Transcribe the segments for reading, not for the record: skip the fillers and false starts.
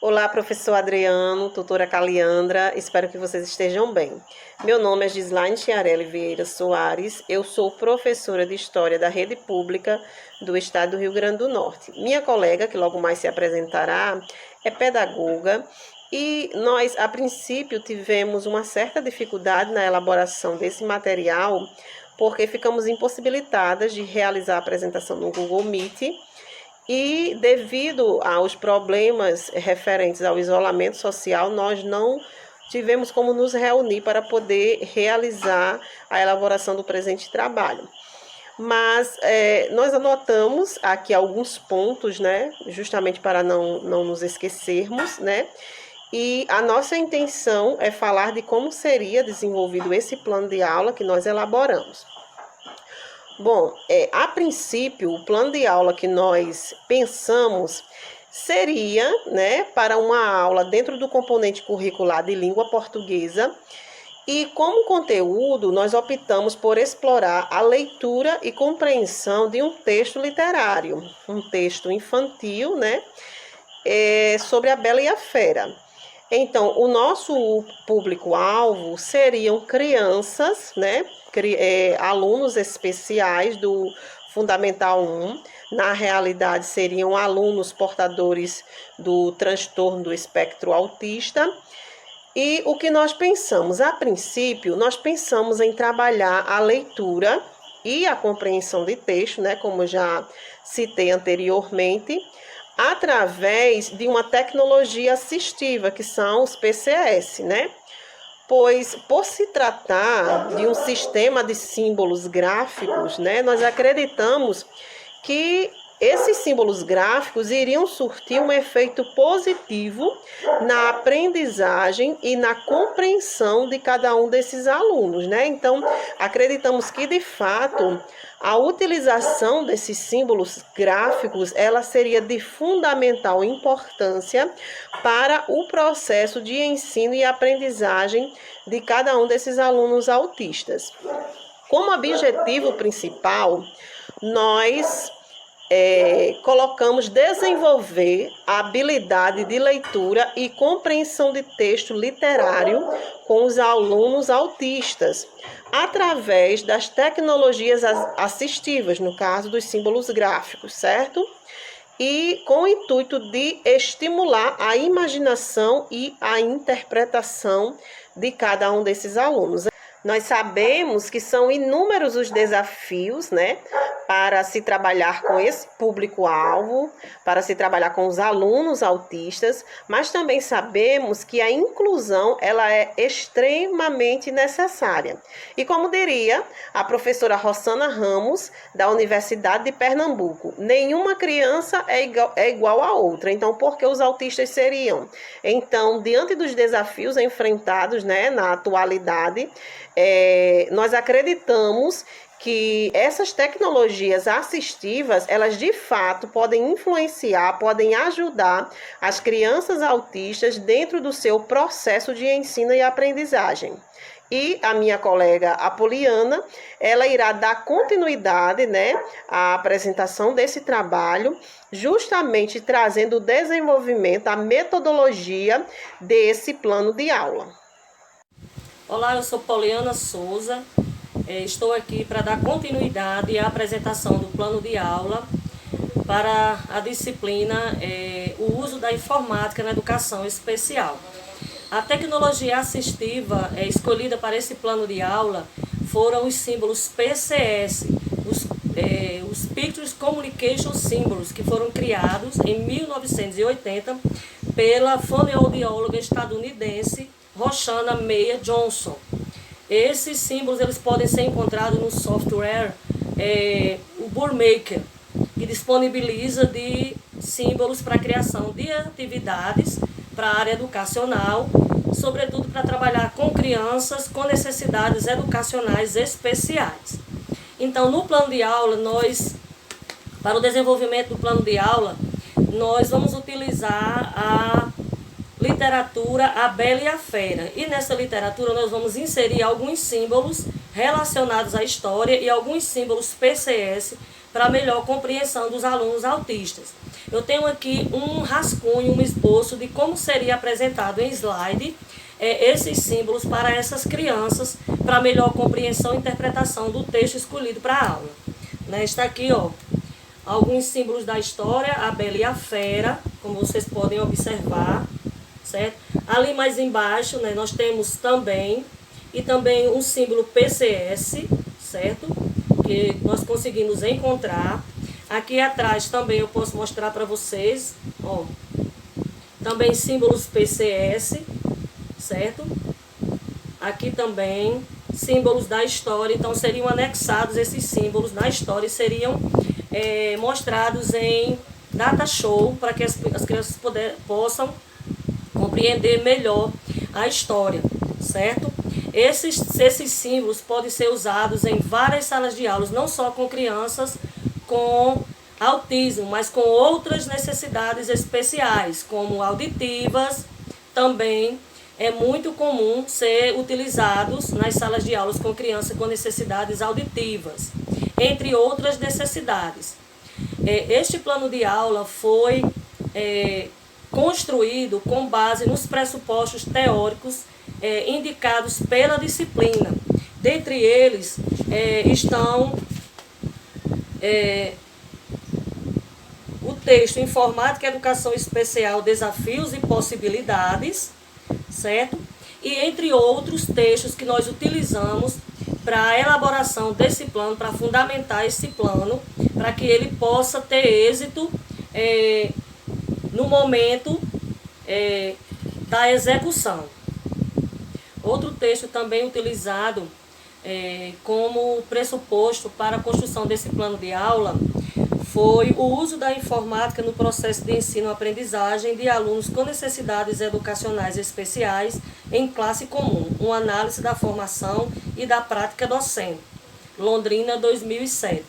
Olá, professor Adriano, tutora Caliandra, espero que vocês estejam bem. Meu nome é Gislaine Chiarelli Vieira Soares, eu sou professora de História da Rede Pública do Estado do Rio Grande do Norte. Minha colega, que logo mais se apresentará, é pedagoga e nós, a princípio, tivemos uma certa dificuldade na elaboração desse material, porque ficamos impossibilitadas de realizar a apresentação no Google Meet. E devido aos problemas referentes ao isolamento social, nós não tivemos como nos reunir para poder realizar a elaboração do presente trabalho. Mas nós anotamos aqui alguns pontos, né, justamente para não nos esquecermos, né, e a nossa intenção é falar de como seria desenvolvido esse plano de aula que nós elaboramos. Bom, a princípio, o plano de aula que nós pensamos seria, né, para uma aula dentro do componente curricular de língua portuguesa. E como conteúdo, nós optamos por explorar a leitura e compreensão de um texto literário, um texto infantil, né, sobre a Bela e a Fera. Então, o nosso público-alvo seriam crianças, né, alunos especiais do Fundamental 1. Na realidade, seriam alunos portadores do transtorno do espectro autista. E o que nós pensamos? A princípio, nós pensamos em trabalhar a leitura e a compreensão de texto, né, como já citei anteriormente, através de uma tecnologia assistiva, que são os PCS, né? Pois, por se tratar de um sistema de símbolos gráficos, né, nós acreditamos que esses símbolos gráficos iriam surtir um efeito positivo na aprendizagem e na compreensão de cada um desses alunos, né? Então, acreditamos que, de fato, a utilização desses símbolos gráficos, ela seria de fundamental importância para o processo de ensino e aprendizagem de cada um desses alunos autistas. Como objetivo principal, nós colocamos desenvolver a habilidade de leitura e compreensão de texto literário com os alunos autistas, através das tecnologias assistivas, no caso dos símbolos gráficos, certo? E com o intuito de estimular a imaginação e a interpretação de cada um desses alunos. Nós sabemos que são inúmeros os desafios, né, para se trabalhar com esse público-alvo, para se trabalhar com os alunos autistas, mas também sabemos que a inclusão, ela é extremamente necessária. E como diria a professora Rossana Ramos, da Universidade de Pernambuco, nenhuma criança é igual a outra. Então, por que os autistas seriam? Então, diante dos desafios enfrentados, né, na atualidade, nós acreditamos que essas tecnologias assistivas, elas de fato podem influenciar, podem ajudar as crianças autistas dentro do seu processo de ensino e aprendizagem. E a minha colega Apoliana, ela irá dar continuidade, né, à apresentação desse trabalho, justamente trazendo o desenvolvimento, a metodologia desse plano de aula. Olá, eu sou Poliana Souza, estou aqui para dar continuidade à apresentação do plano de aula para a disciplina o uso da informática na educação especial. A tecnologia assistiva escolhida para esse plano de aula foram os símbolos PCS, os Picture Communication Symbols, que foram criados em 1980 pela fonoaudióloga estadunidense Roshana Meyer Johnson. Esses símbolos eles podem ser encontrados no software o Bookmaker, que disponibiliza de símbolos para a criação de atividades para a área educacional, sobretudo para trabalhar com crianças com necessidades educacionais especiais. Então, no plano de aula, para o desenvolvimento do plano de aula, nós vamos utilizar a literatura A Bela e a Fera. E nessa literatura nós vamos inserir alguns símbolos relacionados à história e alguns símbolos PCS para melhor compreensão dos alunos autistas. Eu tenho aqui um rascunho, um esboço de como seria apresentado em slide esses símbolos para essas crianças, para melhor compreensão e interpretação do texto escolhido para a aula. Né? Está aqui, ó, alguns símbolos da história, a Bela e a Fera, como vocês podem observar, certo? Ali mais embaixo, né, nós temos também um símbolo PCS, certo? Que nós conseguimos encontrar. Aqui atrás também eu posso mostrar para vocês, ó, também símbolos PCS, certo? Aqui também símbolos da história, então seriam anexados esses símbolos na história e seriam mostrados em data show para que as crianças possam compreender melhor a história, certo? Esses símbolos podem ser usados em várias salas de aulas, não só com crianças com autismo, mas com outras necessidades especiais, como auditivas. Também é muito comum ser utilizados nas salas de aulas com crianças com necessidades auditivas, entre outras necessidades. Este plano de aula foi construído com base nos pressupostos teóricos indicados pela disciplina. Dentre eles estão o texto Informática e Educação Especial, Desafios e Possibilidades, certo? E entre outros textos que nós utilizamos para a elaboração desse plano, para fundamentar esse plano, para que ele possa ter êxito no momento da execução. Outro texto também utilizado como pressuposto para a construção desse plano de aula foi o uso da informática no processo de ensino-aprendizagem de alunos com necessidades educacionais especiais em classe comum, uma análise da formação e da prática docente, Londrina, 2007.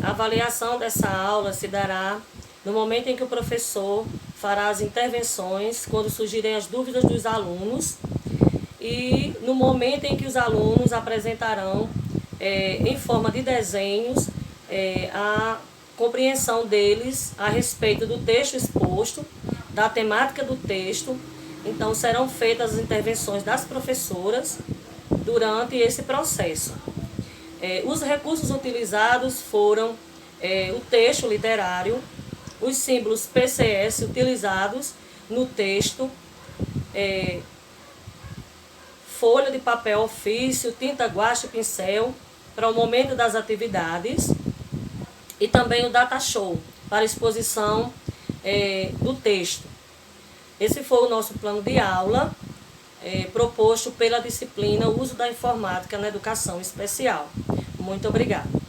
A avaliação dessa aula se dará no momento em que o professor fará as intervenções, quando surgirem as dúvidas dos alunos, e no momento em que os alunos apresentarão em forma de desenhos a compreensão deles a respeito do texto exposto, da temática do texto. Então serão feitas as intervenções das professoras durante esse processo. Os recursos utilizados foram o texto literário, os símbolos PCS utilizados no texto, folha de papel ofício, tinta guache e pincel para o momento das atividades, e também o data show para exposição do texto. Esse foi o nosso plano de aula proposto pela disciplina Uso da Informática na Educação Especial. Muito obrigada.